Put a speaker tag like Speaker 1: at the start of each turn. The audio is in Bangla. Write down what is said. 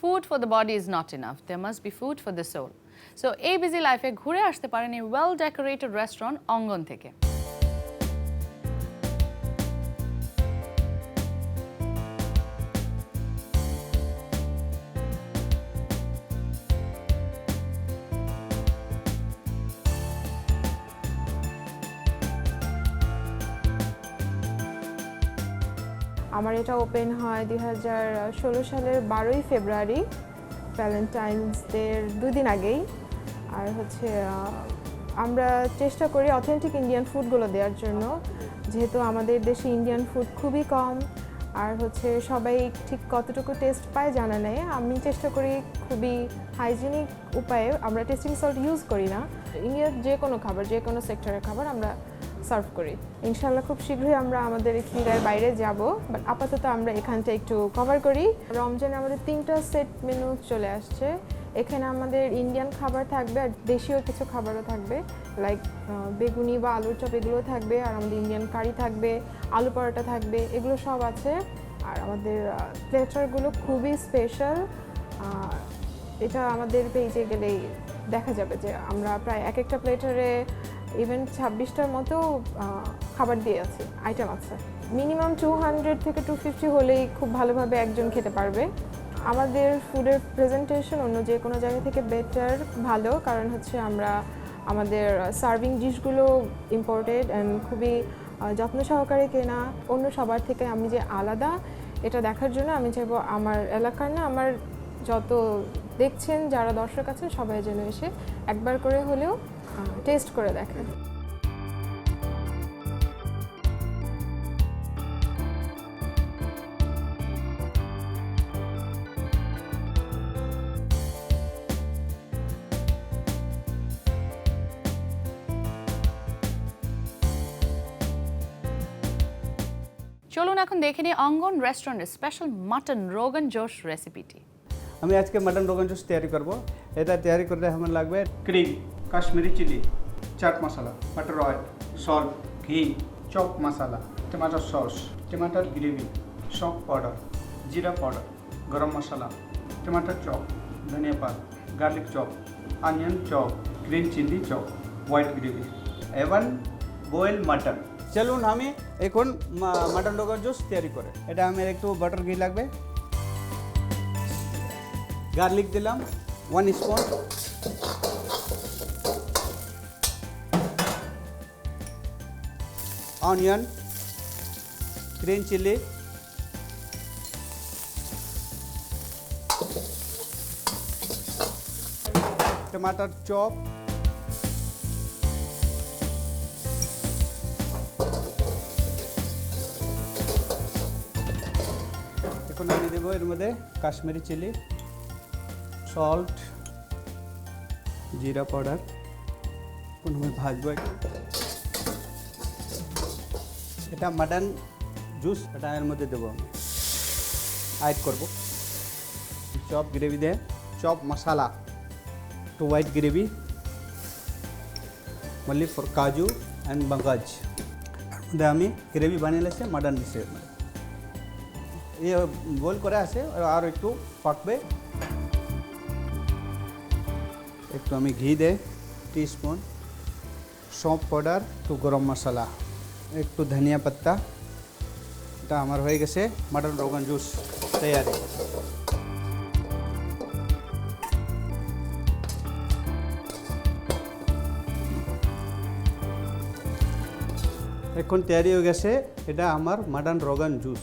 Speaker 1: food for the body is not enough. There must be food for the soul. So এই বিজি লাইফে ঘুরে আসতে পারেন এই ওয়েল ডেকোরেটেড রেস্টুরেন্ট অঙ্গন থেকে।
Speaker 2: আমার এটা ওপেন হয় 2016 সালের 12ই ফেব্রুয়ারি, ভ্যালেন্টাইন্স ডের 2 দিন আগেই। আর হচ্ছে আমরা চেষ্টা করি অথেন্টিক ইন্ডিয়ান ফুডগুলো দেওয়ার জন্য, যেহেতু আমাদের দেশে ইন্ডিয়ান ফুড খুবই কম, আর হচ্ছে সবাই ঠিক কতটুকু টেস্ট পায় জানা নেই। আমি চেষ্টা করি খুবই হাইজিনিক উপায়ে, আমরা টেস্টিং সল্ট ইউজ করি না, ইন্ডিয়ার যে কোনো খাবার, যে কোনো সেক্টরের খাবার আমরা সার্ভ করি। ইনশাআল্লাহ খুব শীঘ্রই আমরা আমাদের খিরার বাইরে যাব, বাট আপাতত আমরা এখানটা একটু কভার করি। রমজানে আমাদের 3টা সেট মেনু চলে আসছে। এখানে আমাদের ইন্ডিয়ান খাবার থাকবে আর দেশীয় কিছু খাবারও থাকবে, লাইক বেগুনি বা আলুর চপ এগুলো থাকবে, আর আমাদের ইন্ডিয়ান কারি থাকবে, আলু পরোটা থাকবে, এগুলো সব আছে। আর আমাদের প্লেটারগুলো খুবই স্পেশাল। এটা আমাদের পেজে গেলেই দেখা যাবে যে আমরা প্রায় একটা প্লেটারে ইভেন 26টার মতো খাবার দিয়ে আছি, আইটেম আছে। মিনিমাম 200 থেকে 250 হলেই খুব ভালোভাবে একজন খেতে পারবে। আমাদের ফুডের প্রেজেন্টেশন অন্য যে কোনো জায়গা থেকে বেটার, ভালো, কারণ হচ্ছে আমরা আমাদের সার্ভিং ডিশগুলো ইম্পোর্টেড অ্যান্ড খুবই যত্ন সহকারে কেনা। অন্য সবার থেকে আমি যে আলাদা, এটা দেখার জন্য আমি চাইবো আমার এলাকার না, আমার যত দেখছেন যারা দর্শক আছেন সবাই যেন এসে একবার করে হলেও টেস্ট করে দেখেন।
Speaker 1: চলুন এখন দেখে নিই অঙ্গন রেস্টুরেন্টের স্পেশাল মাটন রোগান জোশ রেসিপিটি।
Speaker 3: আমি আজকে মাটন রোগান জোশ তৈরি করব। এটা তৈরি করতে আমার লাগবে cream, Kashmiri chilli, chaat masala, butter oil, salt, ghee, chop masala, tomato sauce, টমেটোর গ্রেভি, সপ powder, jeera powder, garam masala, tomato chop, ধনিয়া পাতা, garlic chop, onion chop, green chilli chop, white gravy এবং বয়েল মাটন। চলুন আমি এখন মাটন রোগান জোশ তৈরি করে। এটা আমার একটু বাটার ঘি লাগবে, গার্লিক দিলাম 1 spoon, onion, green chilli, tomato chop, এখন আমি দেবো এর মধ্যে কাশ্মীরি চিলি, সল্ট, জিরা পাউডার, এখন আমি ভাজবো। এটা মাটন জুস, এটা এর মধ্যে দেবো, আমি অ্যাড করবো। চপ গ্রেভি দেয়, chop masala, to white gravy, মল্লি ফর কাজু অ্যান্ড বাগাজ। এর মধ্যে আমি গ্রেভি বানিয়ে লেছি মাটন ডিশের মধ্যে। ये बोल করে আছে আর একটু পাকবে। একটু আমি ঘি দে टीस्पून, সৌঁফ পাউডার, একটু গরম মশলা, একটু ধনিয়া পাতা। এটা আমার হয়ে গেছে মাটন রোগান জুস তৈরি। এখন তৈরি হয়ে গেছে এটা আমার মাটন রোগান জুস।